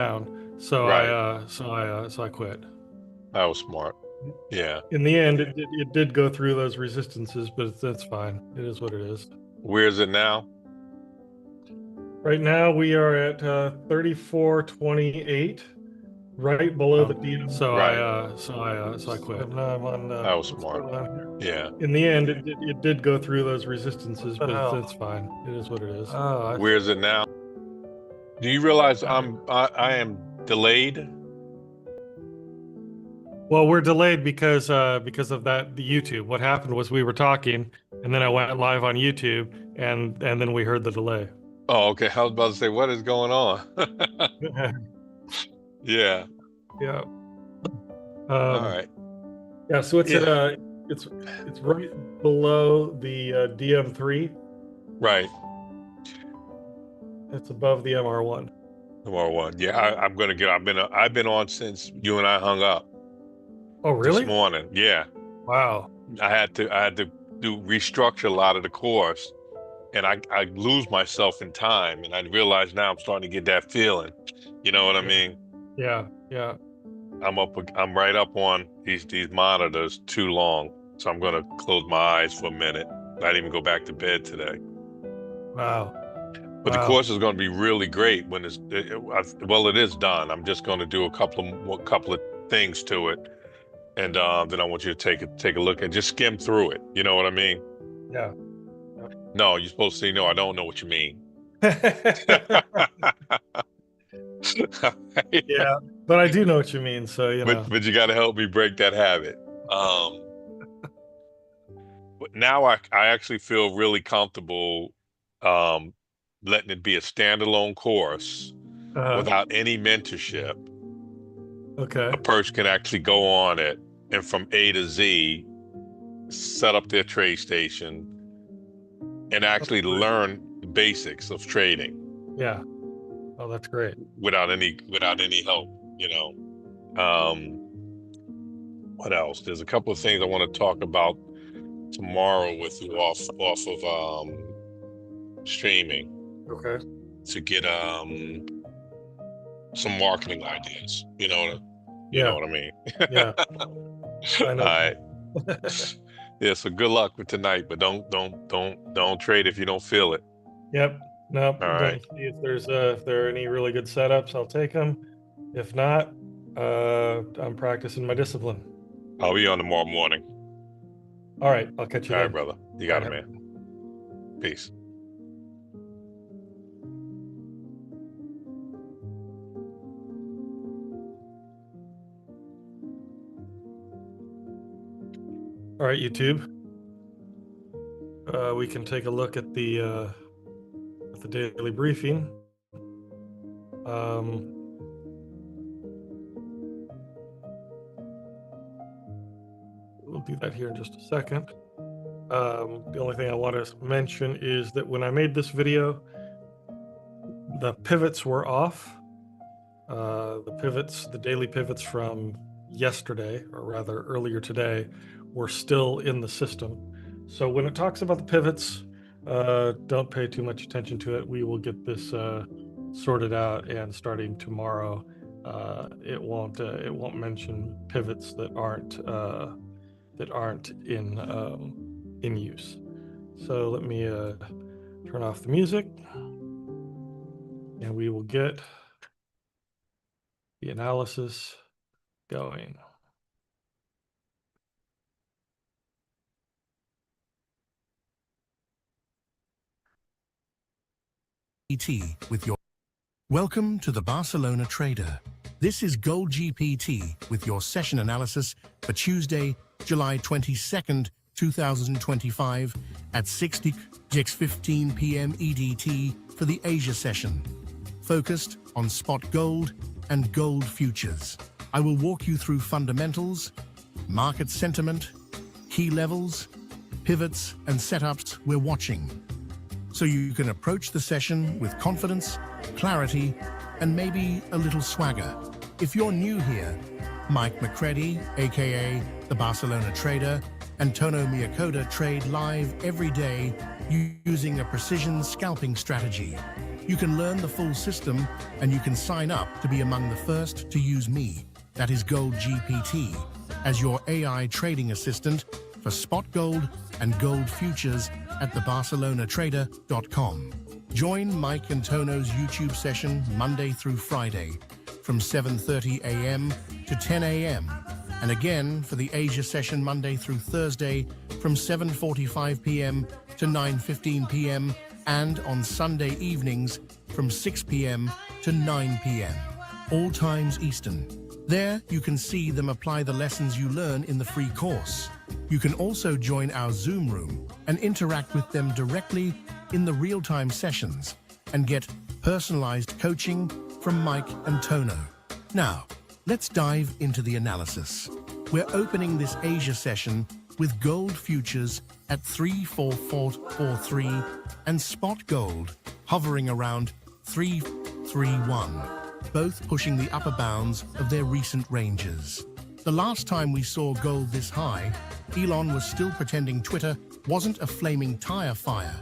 down. So Right. I quit. That was smart. Yeah. In the end, it did go through those resistances, but that's fine. It is what it is. Where's it now? Right now we are at 34.28, right below the DM. Right. So I quit. Now I'm on. That was What's smart. going on here? Yeah. In the end, it did go through those resistances, but that's fine. It is what it is. Oh, I see. Where's it now? Do you realize I am delayed? Well, we're delayed because of the YouTube. What happened was we were talking, and then I went live on YouTube, and then we heard the delay. Oh, okay. I was about to say, what is going on? Yeah. Yeah. All Um, right. yeah. So it's at Yeah. it's right below the DM3. Right. It's above the MR1. Tomorrow one. Yeah, I'm gonna get. I've been on since you and I hung up Oh, this really? morning. Yeah. Wow. I had to do restructure a lot of the course, and I lose myself in time, and I realize now I'm starting to get that feeling. You know what I Yeah. mean? Yeah. Yeah. I'm right up on these monitors too long, so I'm gonna close my eyes for a minute. I didn't even go back to bed today. Wow. But the Wow. course is going to be really great when well, it is done. I'm just going to do a couple of things to it, and then I want you to take a look and just skim through it. You know what I mean? Yeah. No, you're supposed to say no. I don't know what you mean. Yeah. But I do know what you mean. So, but you got to help me break that habit. Um, but now I actually feel really comfortable um, letting it be a standalone course uh, without any mentorship. A okay. person can actually go on it and from A to Z set up their trade station and That's actually great. learn the basics of trading Yeah. Oh, that's great. without any help, you know. What else? There's a couple of things I want to talk about tomorrow with you off of streaming Okay. to get some marketing ideas. You know Yeah. what I mean? Yeah. I All know. right. Yeah, so good luck with tonight, but don't trade if you don't feel it. Yep. Nope. All right. Gonna see if there are any really good setups. I'll take them. If not, I'm practicing my discipline. I'll be on tomorrow morning. All right. I'll catch you All right, then. brother. You All got right. it, man. Peace. All right, YouTube. We can take a look at the daily briefing. Um, we'll do that here in just a second. The only thing I want to mention is that when I made this video, the pivots were off. The daily pivots from yesterday, or rather earlier today, were still in the system. So when it talks about the pivots, don't pay too much attention to it. We will get this sorted out, and starting tomorrow, it won't mention pivots that aren't in use. So let me turn off the music, and we will get the analysis going. With your welcome to the Barcelona Trader. This is Gold GPT with your session analysis for Tuesday, July 22nd, 2025 at 6:15 p.m. EDT for the Asia session, focused on spot gold and gold futures. I will walk you through fundamentals, market sentiment, key levels, pivots, and setups we're watching, so you can approach the session with confidence, clarity, and maybe a little swagger. If you're new here, Mike McCready, aka the Barcelona Trader, and Tono Miakoda trade live every day using a precision scalping strategy. You can learn the full system, and you can sign up to be among the first to use me, that is Gold GPT, as your AI trading assistant for spot gold and gold futures at thebarcelonatrader.com. Join Mike and Tono's YouTube session Monday through Friday from 7:30 a.m. to 10 a.m. and again for the Asia session Monday through Thursday from 7:45 p.m. to 9:15 p.m. and on Sunday evenings from 6 p.m. to 9 p.m. all times Eastern. There you can see them apply the lessons you learn in the free course. You can also join our Zoom room and interact with them directly in the real-time sessions and get personalized coaching from Mike and Tono. Now, let's dive into the analysis. We're opening this Asia session with gold futures at 34443 and spot gold hovering around 331, both pushing the upper bounds of their recent ranges. The last time we saw gold this high, Elon was still pretending Twitter wasn't a flaming tire fire,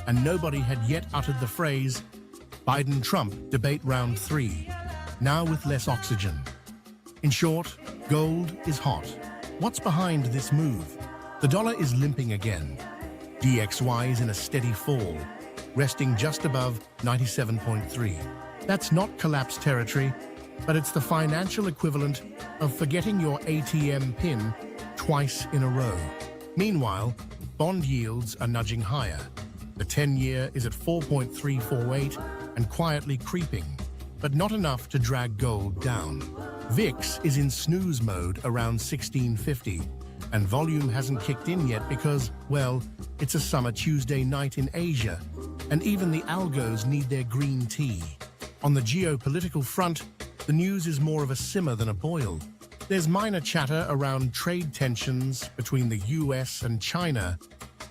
and nobody had yet uttered the phrase Biden-Trump debate round 3, now with less oxygen. In short, gold is hot. What's behind this move? The dollar is limping again. DXY is in a steady fall, resting just above 97.3. That's not collapse territory, but it's the financial equivalent of forgetting your ATM PIN twice in a row. Meanwhile, bond yields are nudging higher. The 10-year is at 4.348 and quietly creeping, but not enough to drag gold down. VIX is in snooze mode around 1650, and volume hasn't kicked in yet because, well, it's a summer Tuesday night in Asia, and even the algos need their green tea. On the geopolitical front, the news is more of a simmer than a boil. There's minor chatter around trade tensions between the US and China,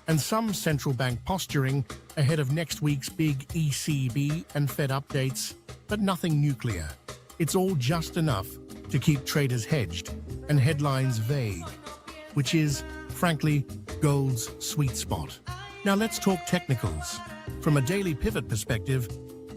and some central bank posturing ahead of next week's big ECB and Fed updates, but nothing nuclear. It's all just enough to keep traders hedged and headlines vague, which is, frankly, gold's sweet spot. Now let's talk technicals. From a daily pivot perspective,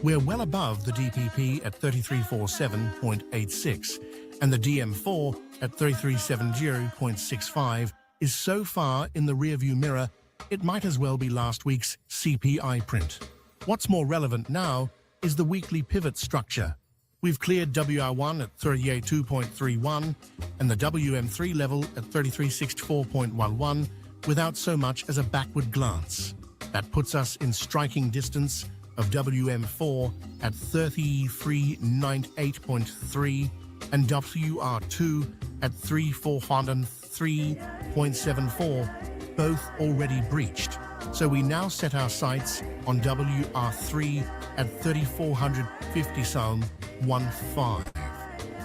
we're well above the DPP at 3347.86, and the DM4 at 3370.65 is so far in the rearview mirror, it might as well be last week's CPI print. What's more relevant now is the weekly pivot structure. We've cleared WR1 at 382.31 and the WM3 level at 3364.11 without so much as a backward glance. That puts us in striking distance of WM4 at 3398.3 and WR2 at 3403.74, both already breached. So we now set our sights on WR3 at 3450.15.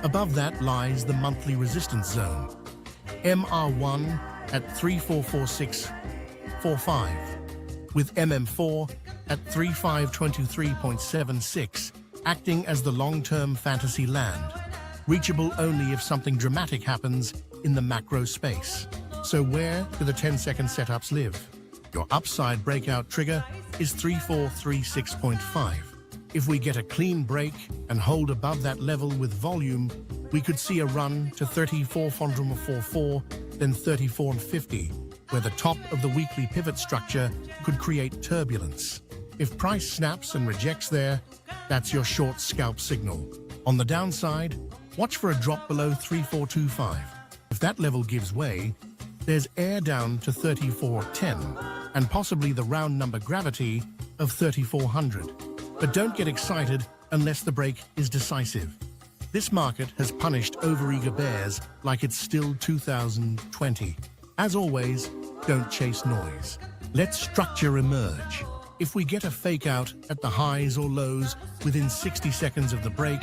Above that lies the monthly resistance zone, MR1 at 3446.45, with MM4 at 3523.76, acting as the long-term fantasy land, reachable only if something dramatic happens in the macro space. So where do the 10-second setups live? Your upside breakout trigger is 3436.5. If we get a clean break and hold above that level with volume, we could see a run to 34.44, then 34.50, where the top of the weekly pivot structure could create turbulence. If price snaps and rejects there, that's your short scalp signal. On the downside, watch for a drop below 3425. If that level gives way, there's air down to 3410 and possibly the round number gravity of 3400. But don't get excited unless the break is decisive. This market has punished overeager bears like it's still 2020. As always, don't chase noise. Let structure emerge. If we get a fake out at the highs or lows within 60 seconds of the break,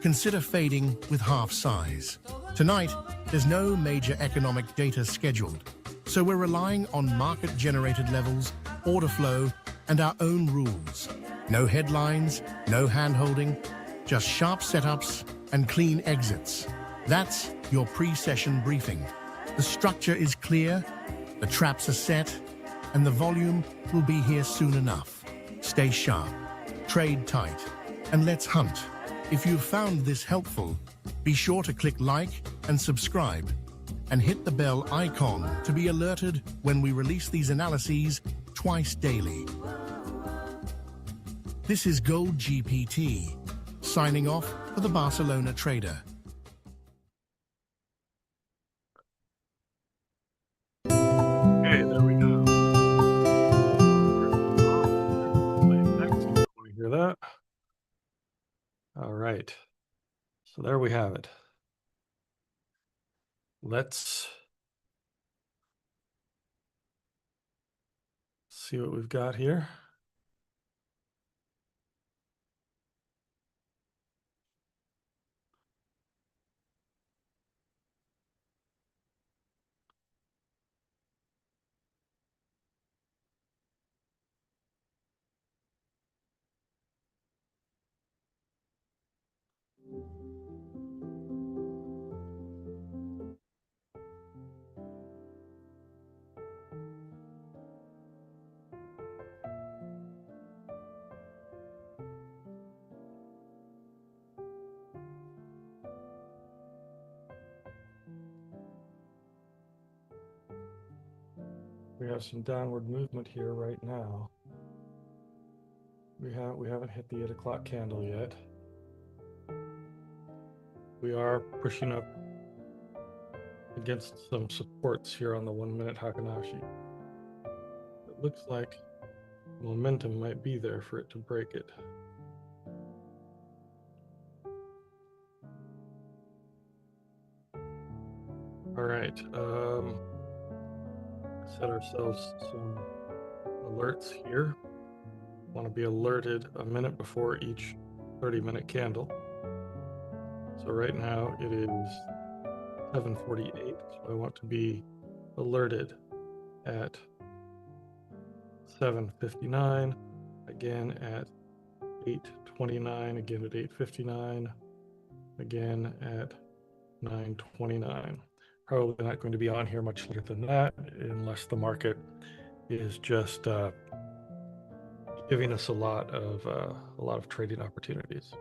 consider fading with half size. Tonight, there's no major economic data scheduled, so we're relying on market-generated levels, order flow, and our own rules. No headlines, no hand-holding, just sharp setups and clean exits. That's your pre-session briefing. The structure is clear, The traps are set, and the volume will be here soon enough. Stay sharp, trade tight, and let's hunt. If you've found this helpful, be sure to click like and subscribe, and hit the bell icon to be alerted when we release these analyses twice daily. This is Gold GPT, signing off for the Barcelona Trader. Okay, there we go. Play it next. You want to hear that? All right. So there we have it. Let's see what we've got here. We have some downward movement here right now. We haven't hit the 8 o'clock candle yet. We are pushing up against some supports here on the 1 minute Hakanashi. It looks like momentum might be there for it to break it. All right, set ourselves some alerts here. Want to be alerted a minute before each 30-minute candle. So right now it is 7:48, so I want to be alerted at 7:59, again at 8:29, again at 8:59, again at 9:29. Probably not going to be on here much later than that, unless the market is just giving us a lot of trading opportunities.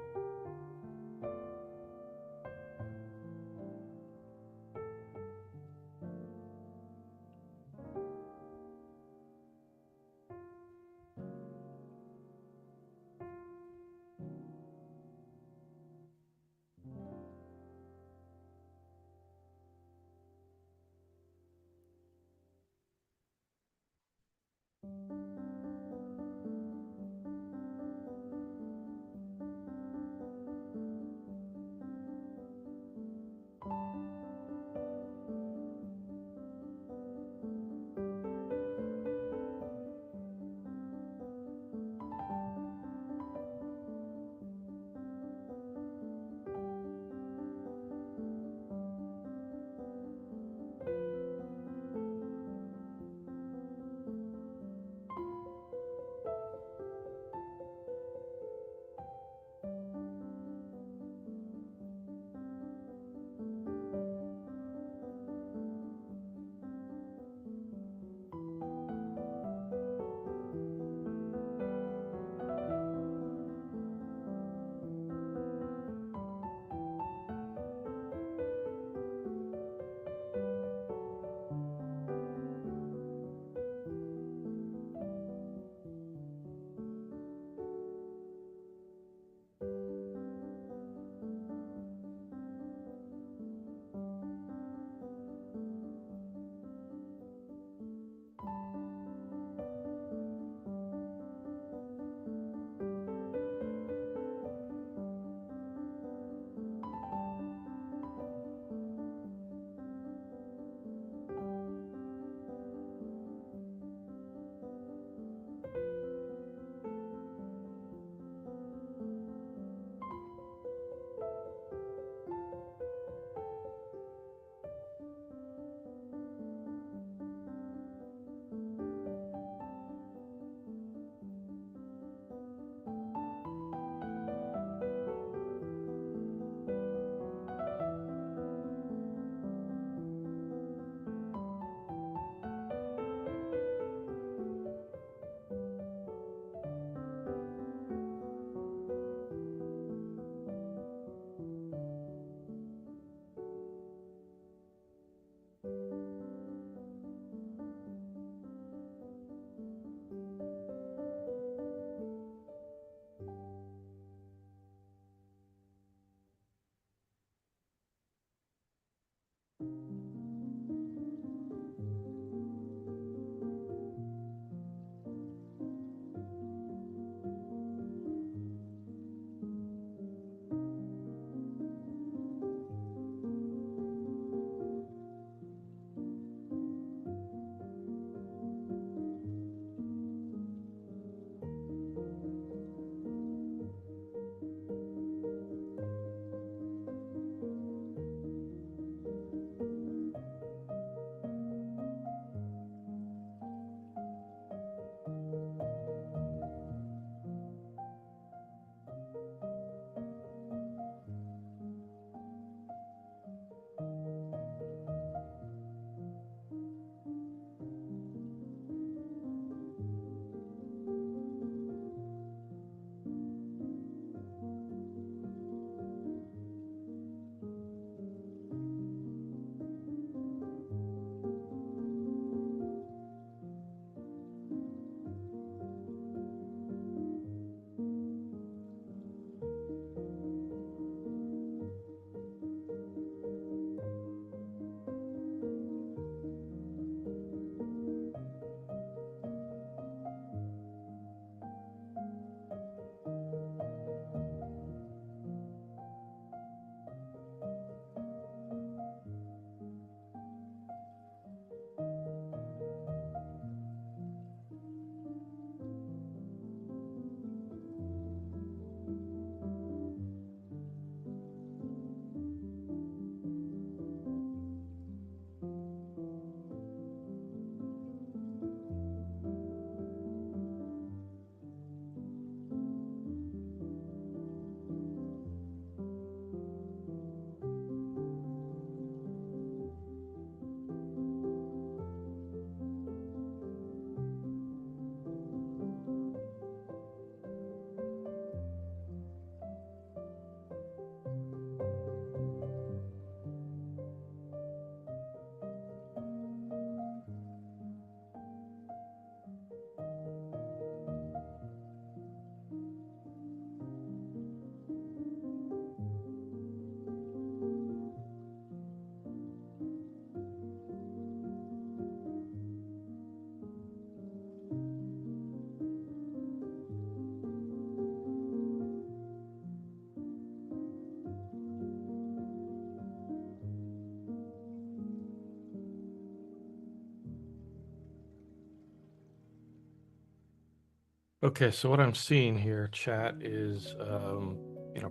Okay, so what I'm seeing here, chat, is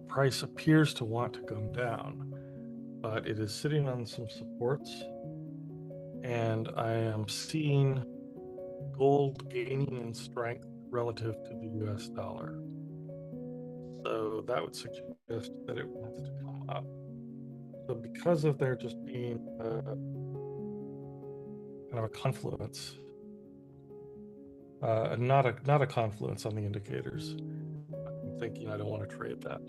price appears to want to come down, but it is sitting on some supports, and I am seeing gold gaining in strength relative to the US dollar. So that would suggest that it wants to come up. So because of there just being kind of a confluence, not a confluence on the indicators, I'm thinking I don't want to trade that.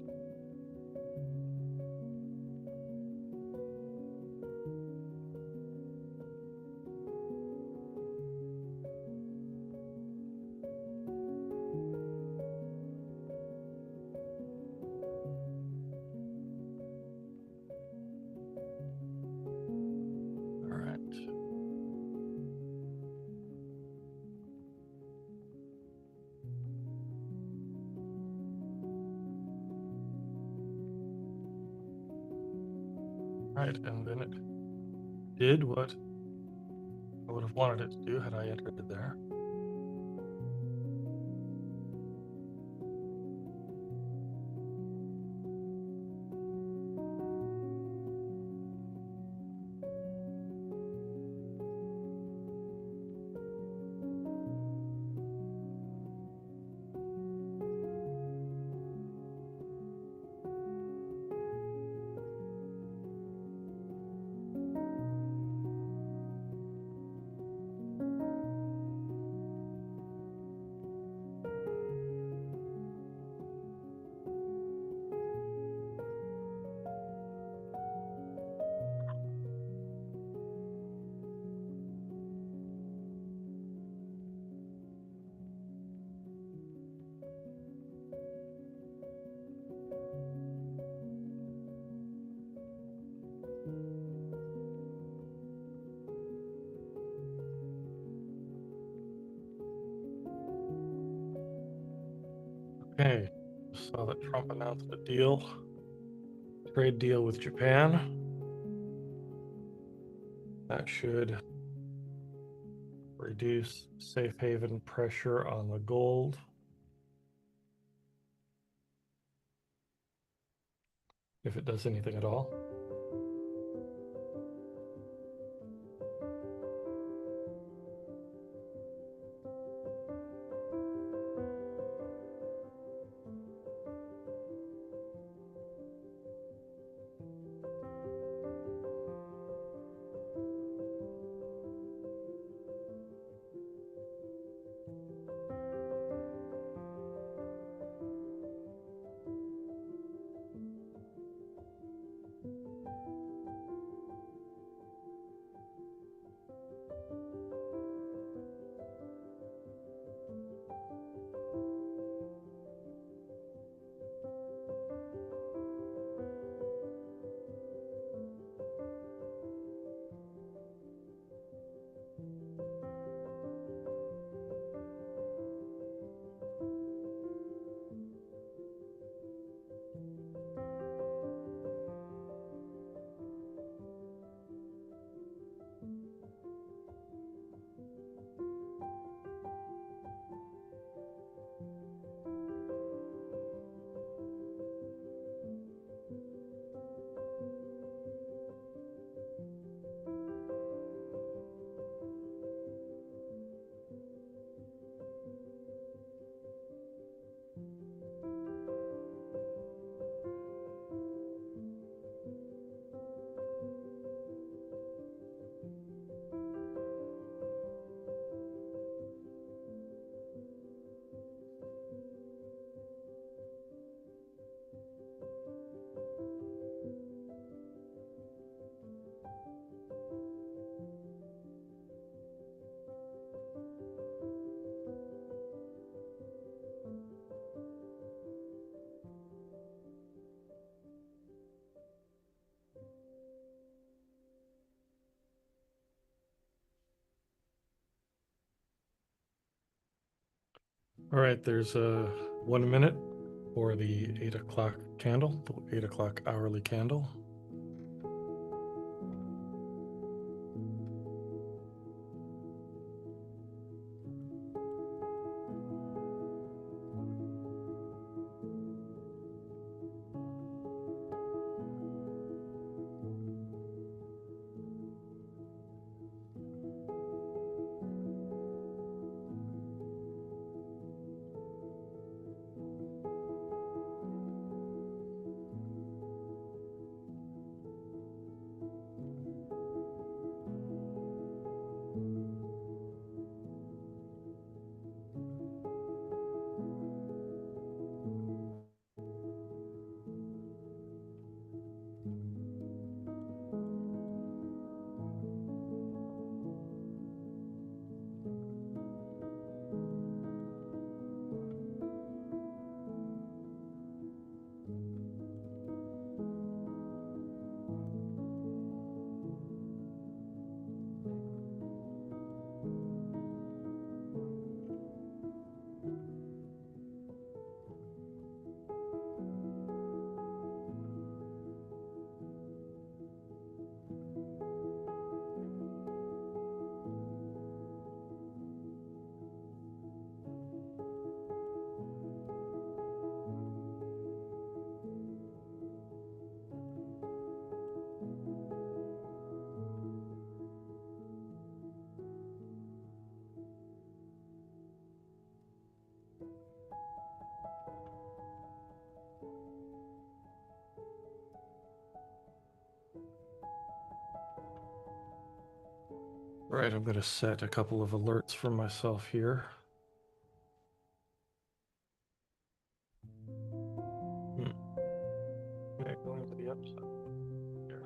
All right. Right, and then it did what I would have wanted it to do had I entered it there. Okay, saw that Trump announced a trade deal with Japan. That should reduce safe haven pressure on the gold. If it does anything at all. All right, there's 1 minute for the 8 o'clock candle, the 8 o'clock hourly candle. Right, I'm going to set a couple of alerts for myself here. Okay, going to the upside here.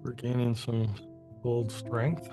Regaining some gold strength.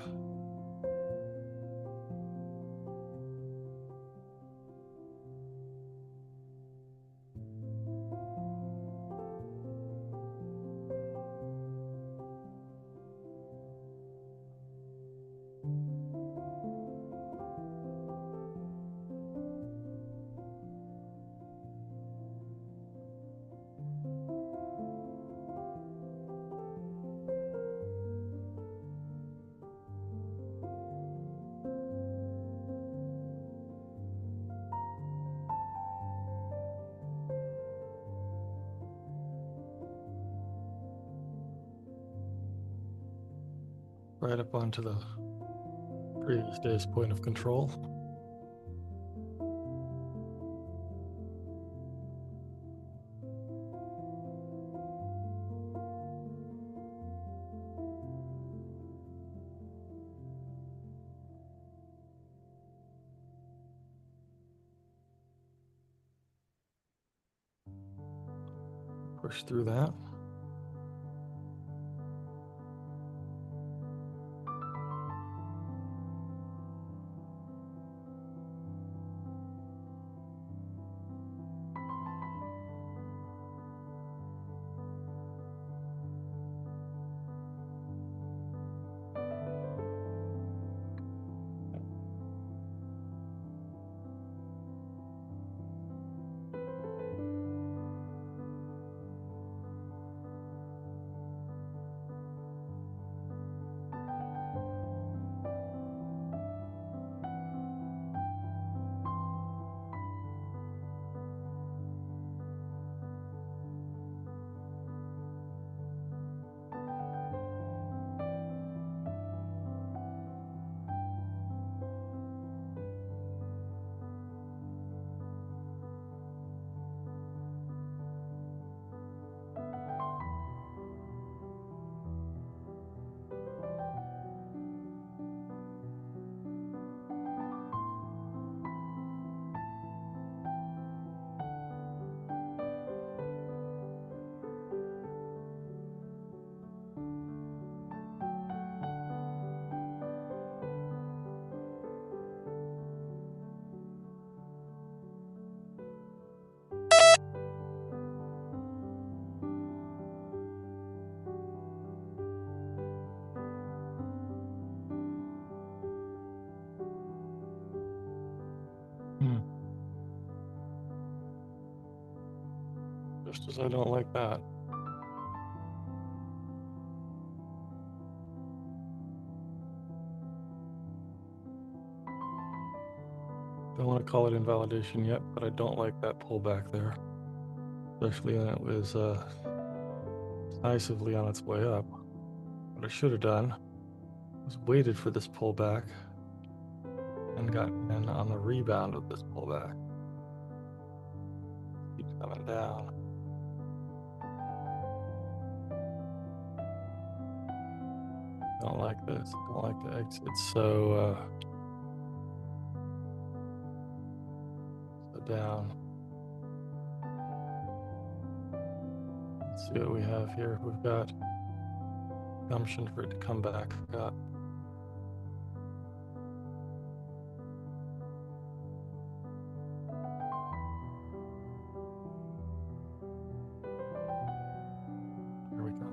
Right up onto the previous day's point of control. Push through that. Just as I don't like that. Don't want to call it invalidation yet, but I don't like that pullback there. Especially when it was decisively on its way up. What I should have done was waited for this pullback and gotten in on the rebound of this pullback. Keeps coming down. Don't like this. Don't like the exit so down. Let's see what we have here. We've got gumption for it to come back up. Here we go.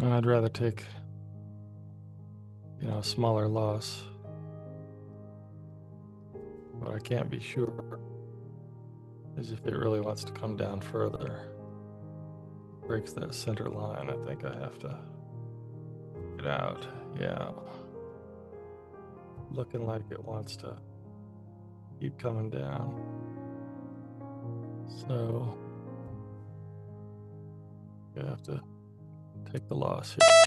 I'd rather take, a smaller loss. What I can't be sure is if it really wants to come down further. Breaks that center line, I think I have to get out. Yeah. Looking like it wants to keep coming down. So I have to take the loss here.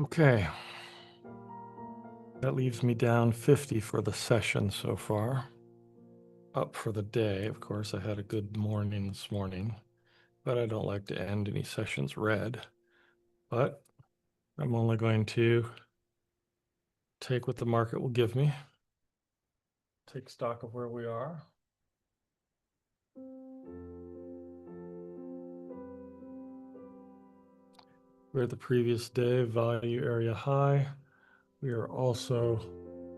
Okay. That leaves me down 50 for the session so far. Up for the day, of course. I had a good morning this morning, but I don't like to end any sessions red. But I'm only going to take what the market will give me, take stock of where we are. We're at the previous day, value area high. We are also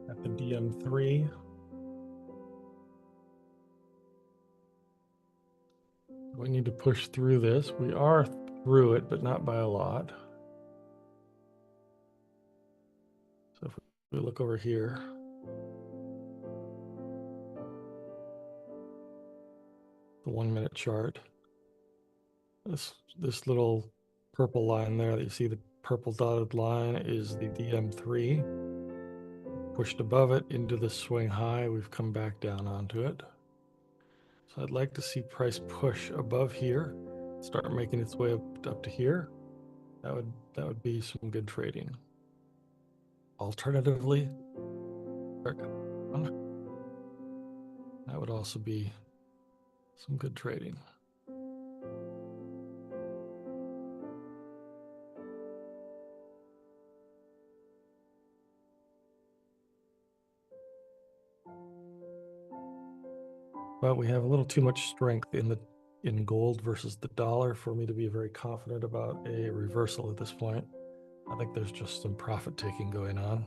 at the DM3. We need to push through this. We are through it, but not by a lot. So if we look over here, the 1 minute chart, this little purple line there that you see, the purple dotted line, is the DM3. Pushed above it into the swing high. We've come back down onto it. So I'd like to see price push above here, start making its way up to here. That would be some good trading. Alternatively, that would also be some good trading. But we have a little too much strength in gold versus the dollar for me to be very confident about a reversal at this point. I think there's just some profit taking going on.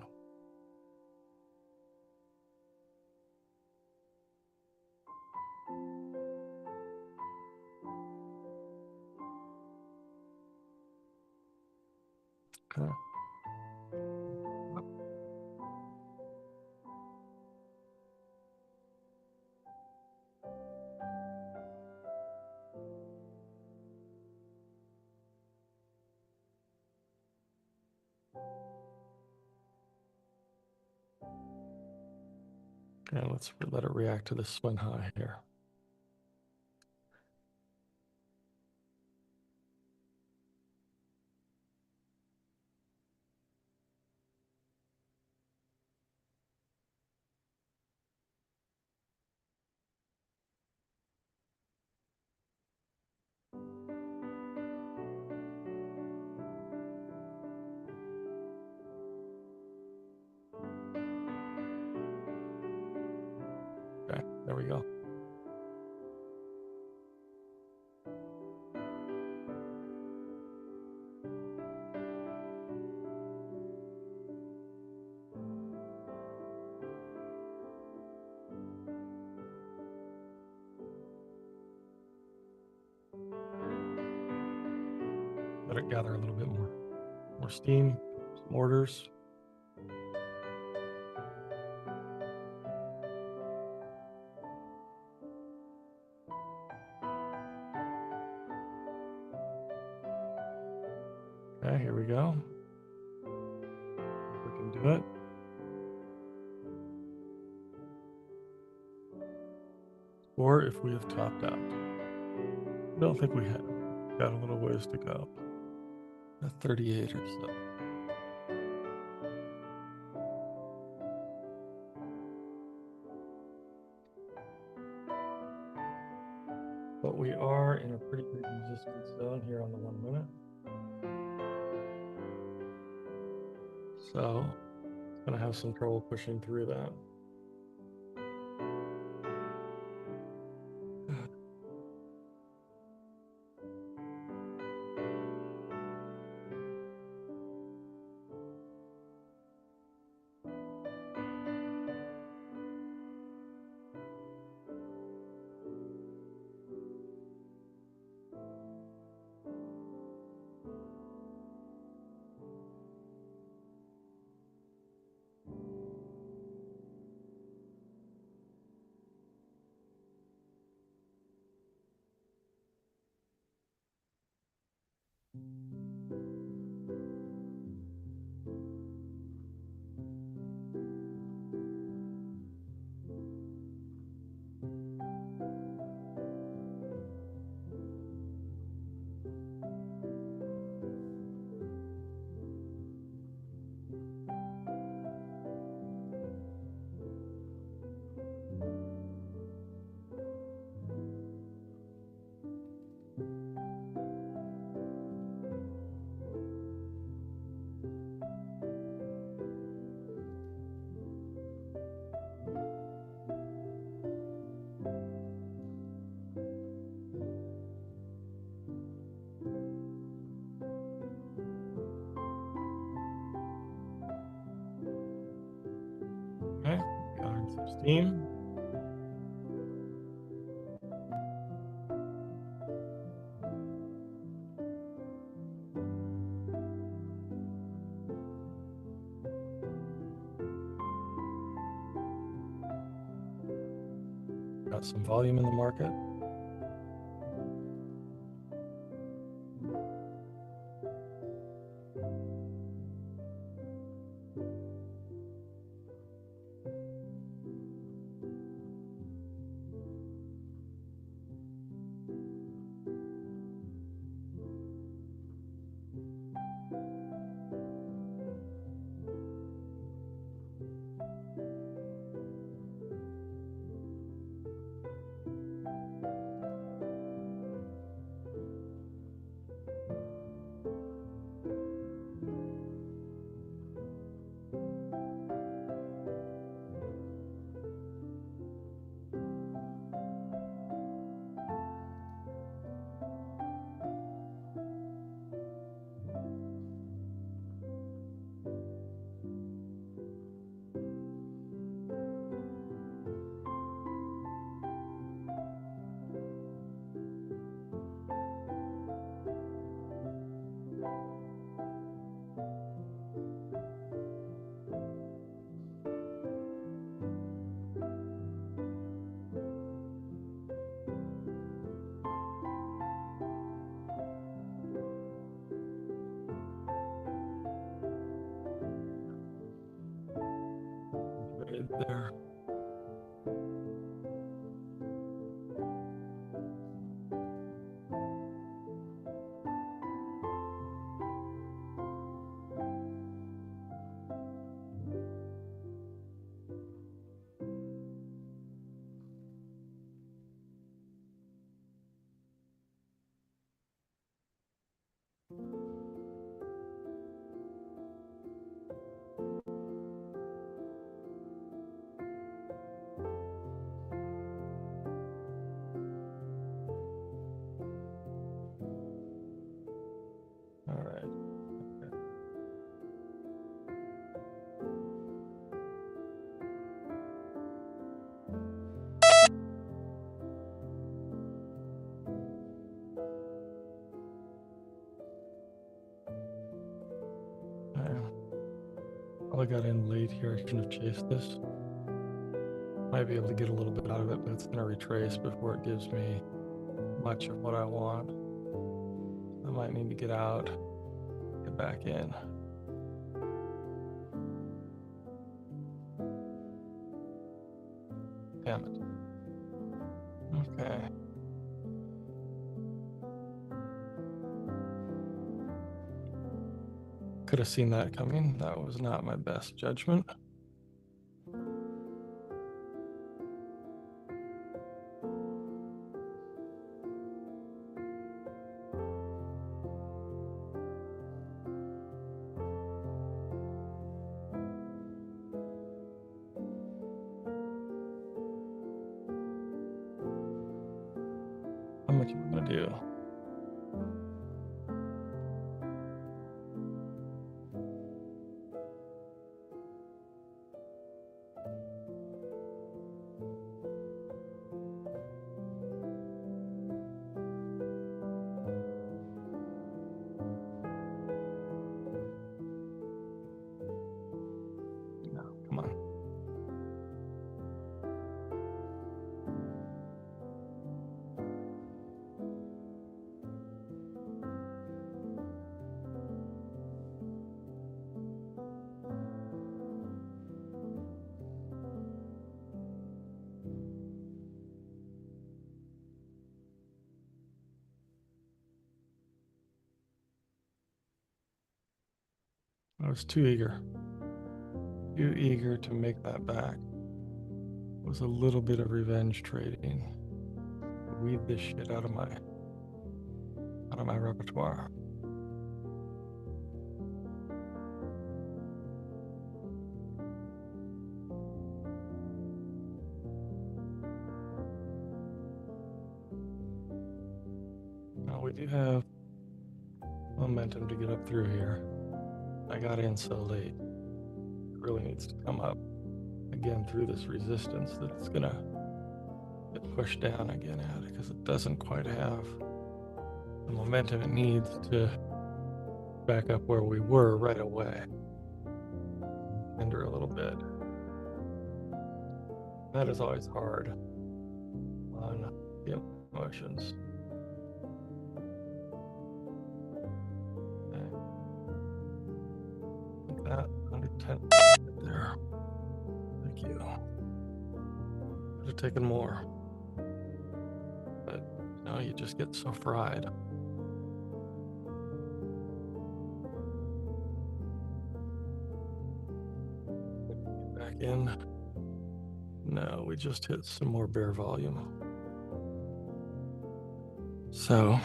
Okay. Okay, let's let it react to this swing high here. Okay, there we go. Let it gather a little bit more steam, some orders. Okay, here we go. We can do it. Or if we have topped out. I don't think we have. Got a little ways to go. At 38 or so. But we are in a pretty big resistance zone here on the 1 minute. So it's going to have some trouble pushing through that. Team. Got some volume in the market. Right there. All right. Okay. I got in late here. I shouldn't have chased this. Might be able to get a little bit out of it, but it's going to retrace before it gives me much of what I want. I might need to get out, get back in. Damn it. Okay. Could have seen that coming. That was not my best judgment. How much am I gonna do? No, come on. I was too eager to make that back. It was a little bit of revenge trading. Weed this shit out of my repertoire. Now we do have momentum to get up through here. I got in so late. It really needs to come up. again through this resistance that's gonna get pushed down again at it because it doesn't quite have the momentum it needs to back up where we were right away. Tender a little bit. That is always hard on the emotions. Okay. Like that, 110 right there. Thank you. Could have taken more, but you know, you just get so fried. Back in. No, we just hit some more bear volume. So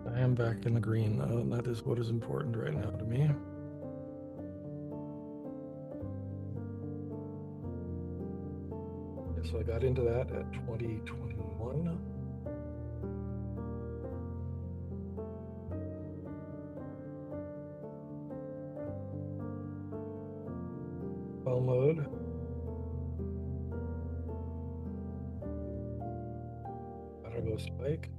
I am back in the green though, and that is what is important right now to me. So I got into that at 2021. Bell mode. Gotta go spike.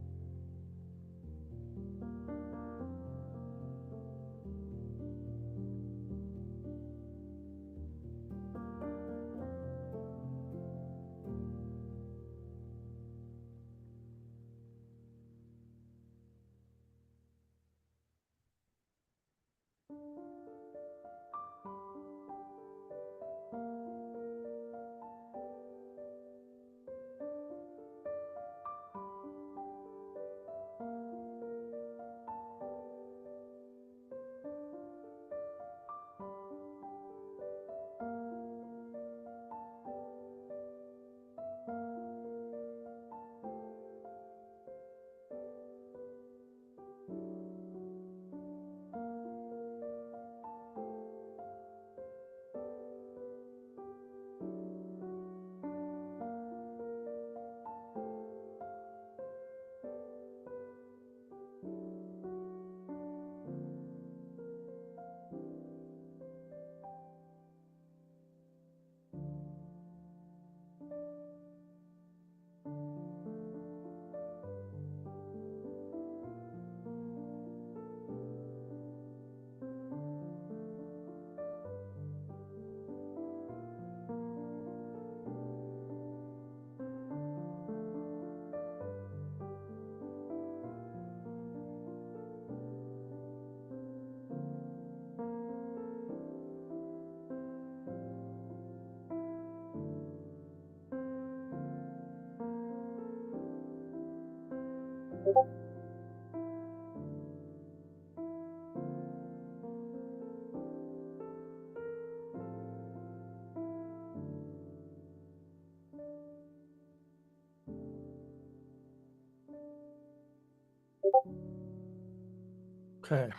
Okay.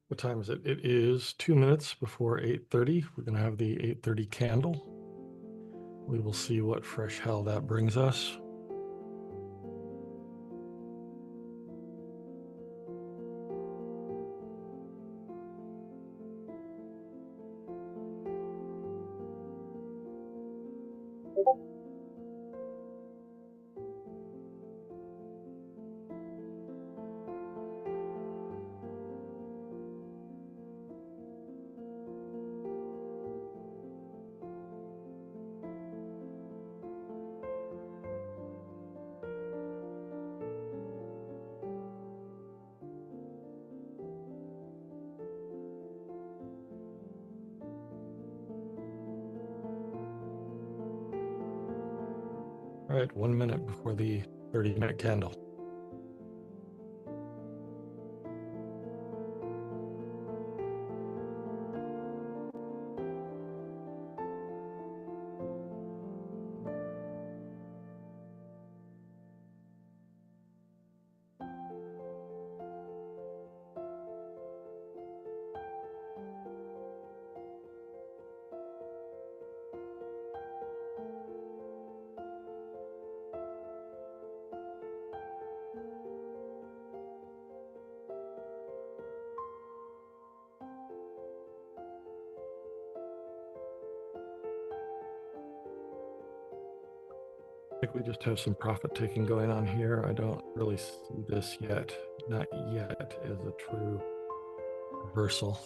What time is it? It is 2 minutes before 8:30. We're going to have the 8:30 candle. We will see what fresh hell that brings us. All right, 1 minute before the 30-minute candle. I think we just have some profit taking going on here. I don't really see this yet. Not yet as a true reversal.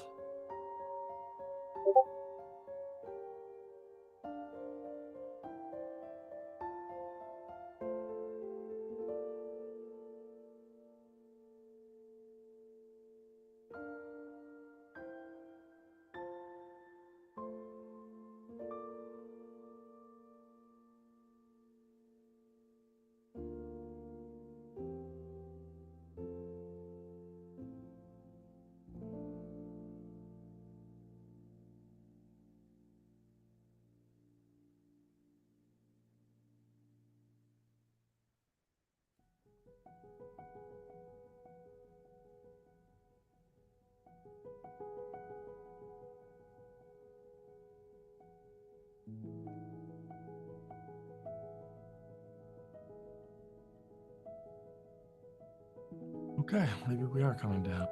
Okay, maybe we are coming down.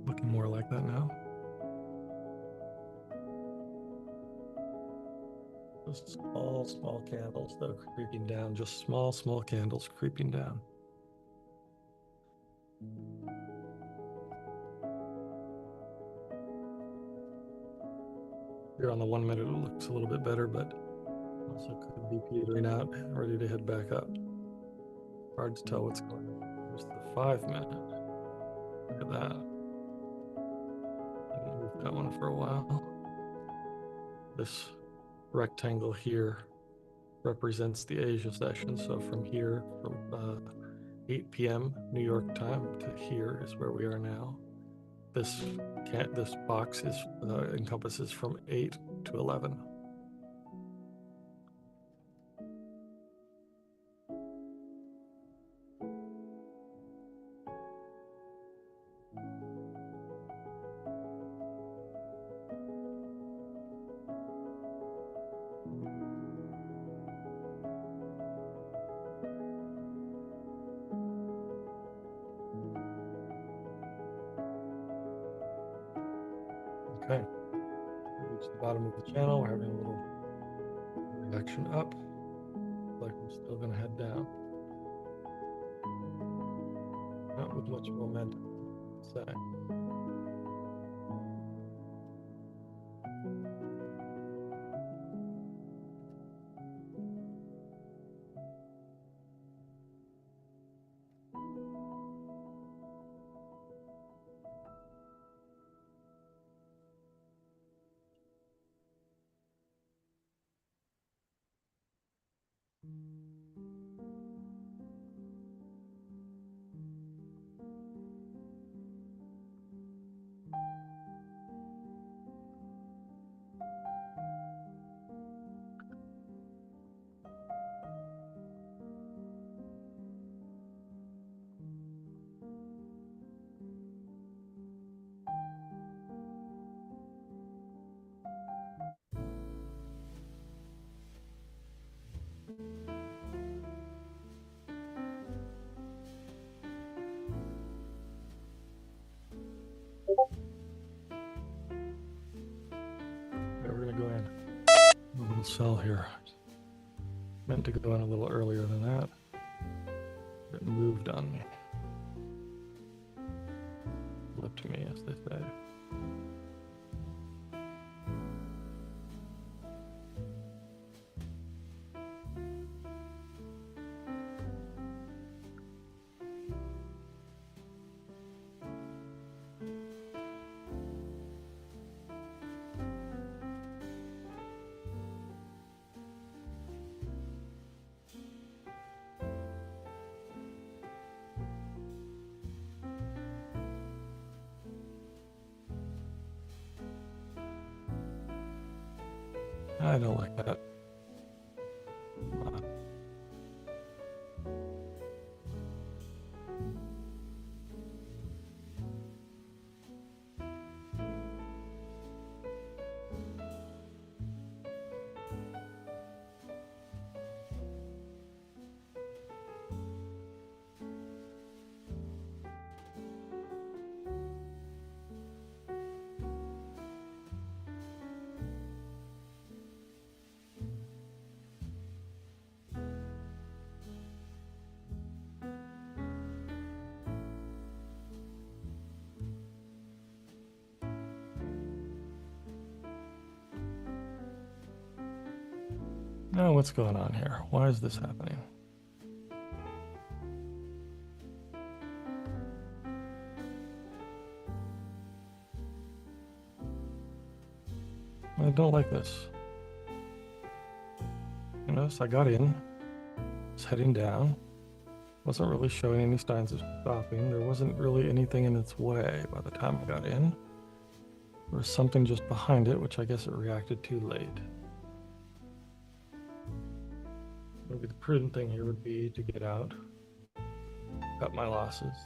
Looking more like that now. Just small candles though creeping down. Just small candles creeping down. Here on the 1 minute, it looks a little bit better, but also could be petering out, ready to head back up. Hard to tell what's going on. Here's the 5 minute. Look at that. Didn't move that one for a while. This rectangle here represents the Asia session. So from here, from 8 p.m. New York time to here is where we are now. This box is encompasses from 8 to 11. Okay, we reached the bottom of the channel. We're having a little reaction up. Like we're still going to head down. Not with much momentum, I'd say. We're going to go in. A little sell here. Meant to go in a little earlier than that. It moved on me. Flipped to me, as they say. I don't like that. Come on. Now what's going on here? Why is this happening? I don't like this. You notice I got in, it's heading down, wasn't really showing any signs of stopping. There wasn't really anything in its way by the time I got in. There was something just behind it, which I guess it reacted too late. Maybe the prudent thing here would be to get out, cut my losses.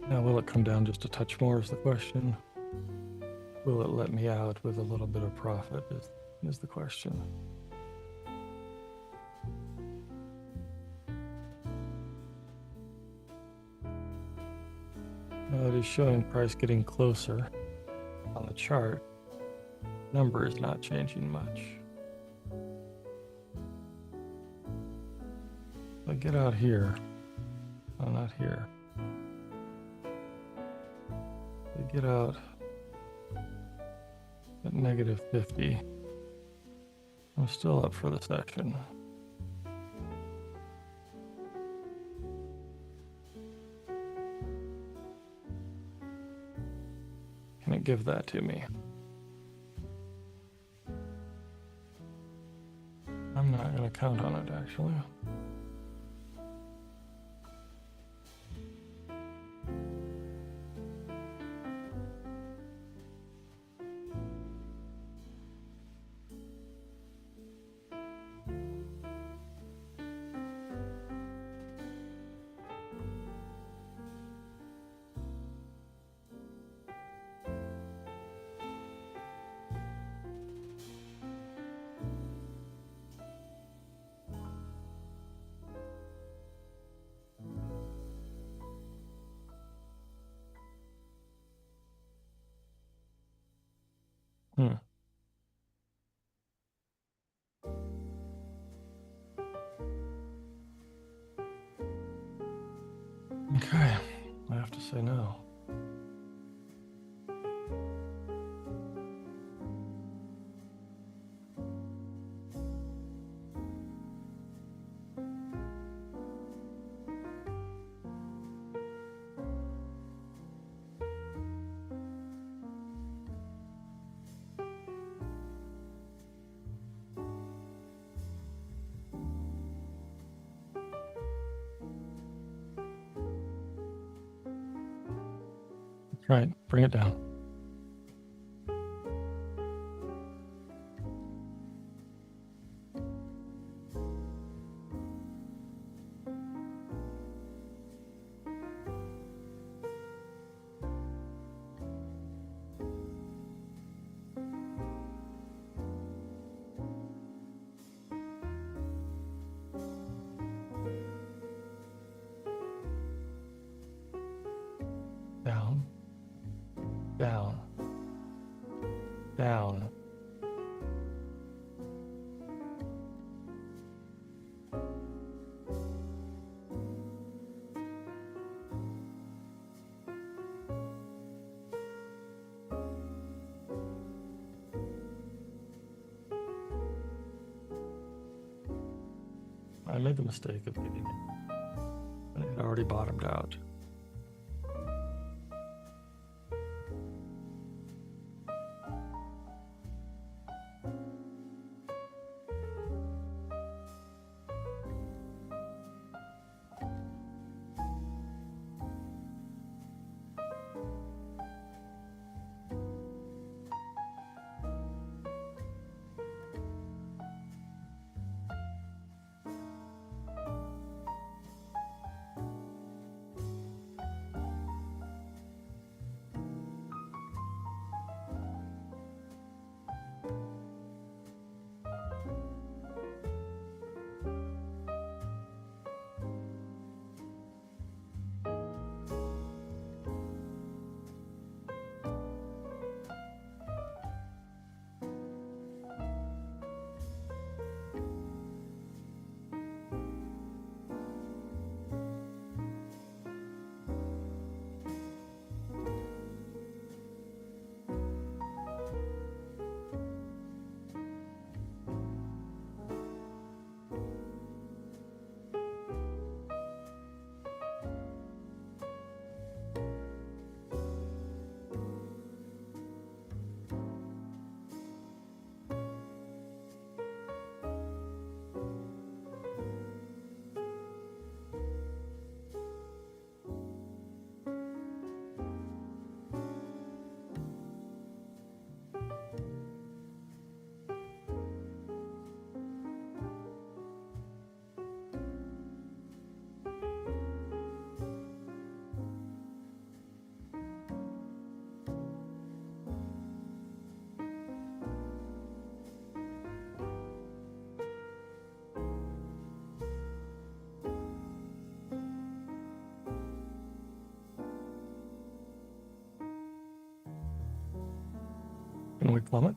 Now, will it come down just a touch more is the question. Will it let me out with a little bit of profit is the question. Now it is showing price getting closer on the chart. Number is not changing much. If I get out here, oh, not here. If I get out at negative 50, I'm still up for the session. Can it give that to me? I'm not going to count on it, actually. Okay, I have to say no. Right, bring it down. Down, down, down. I made the mistake of leaving it. And it had already bottomed out. Can we plummet?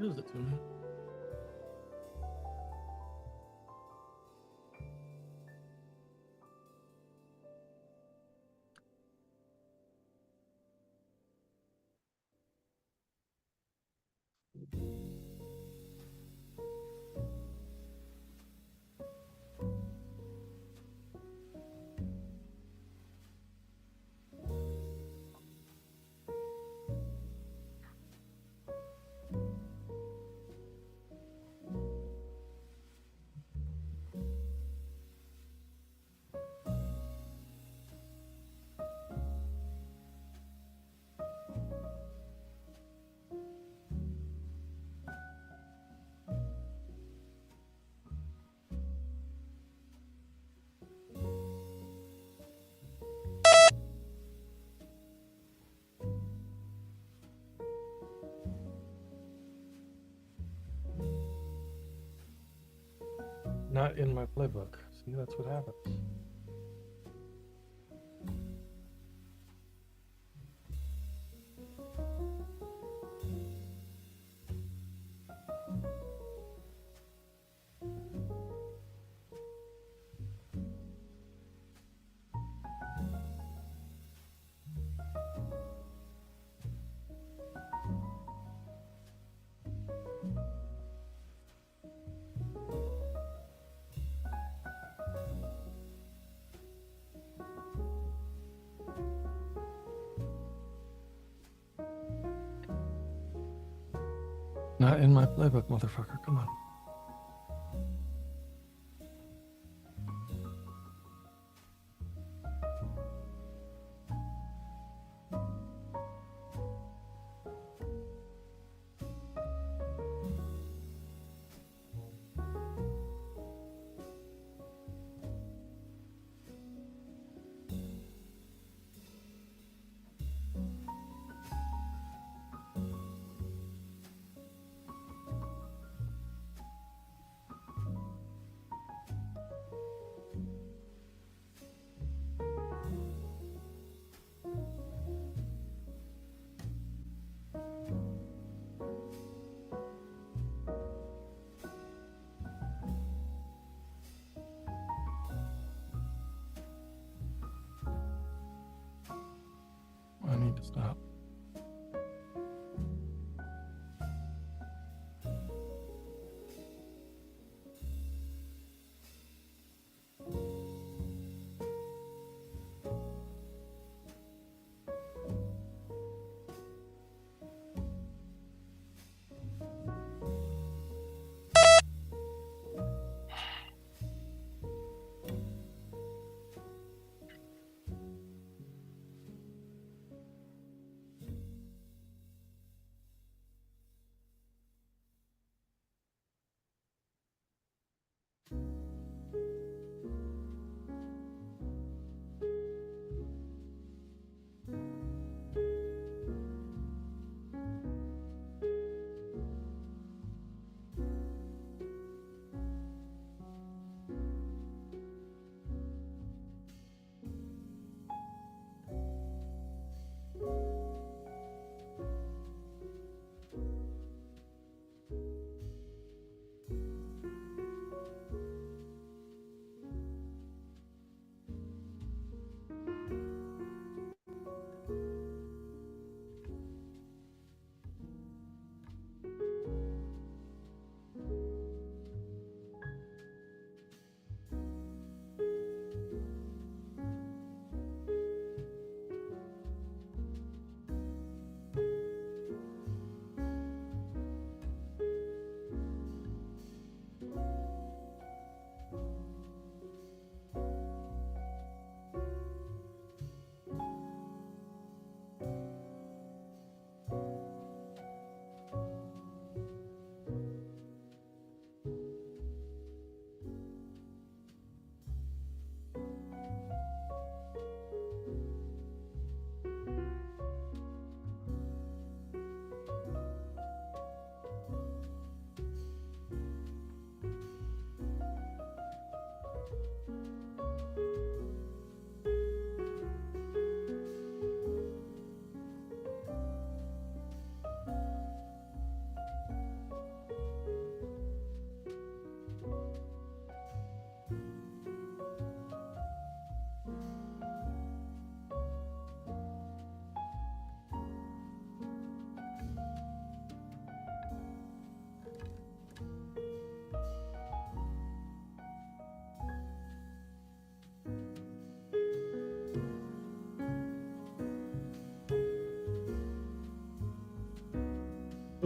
Gives it to me. Not in my playbook. See, that's what happens. Not in my playbook, motherfucker. Come on.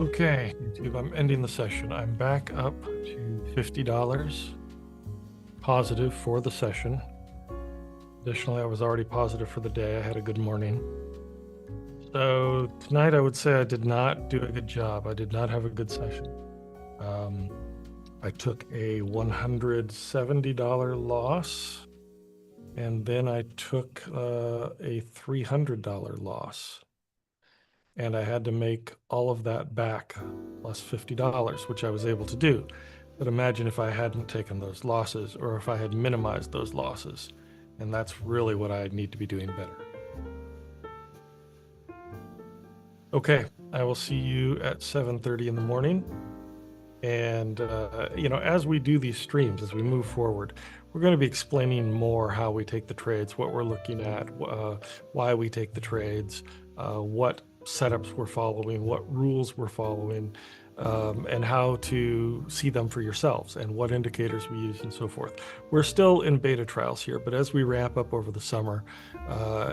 Okay, YouTube, I'm ending the session. I'm back up to $50 positive for the session. Additionally, I was already positive for the day. I had a good morning. So tonight I would say I did not do a good job. I did not have a good session. I took a $170 loss, and then I took a $300 loss. And I had to make all of that back plus $50, which I was able to do. But imagine if I hadn't taken those losses, or if I had minimized those losses. And that's really what I need to be doing better. Okay, I will see you at 7:30 in the morning. And, as we do these streams, as we move forward, we're going to be explaining more how we take the trades, what we're looking at, why we take the trades, what setups we're following, what rules we're following, and how to see them for yourselves, and what indicators we use, and so forth. We're still in beta trials here, but as we ramp up over the summer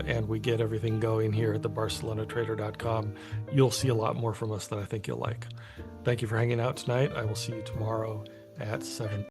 and we get everything going here at the BarcelonaTrader.com, you'll see a lot more from us that I think you'll like. Thank you for hanging out tonight. I will see you tomorrow at 7.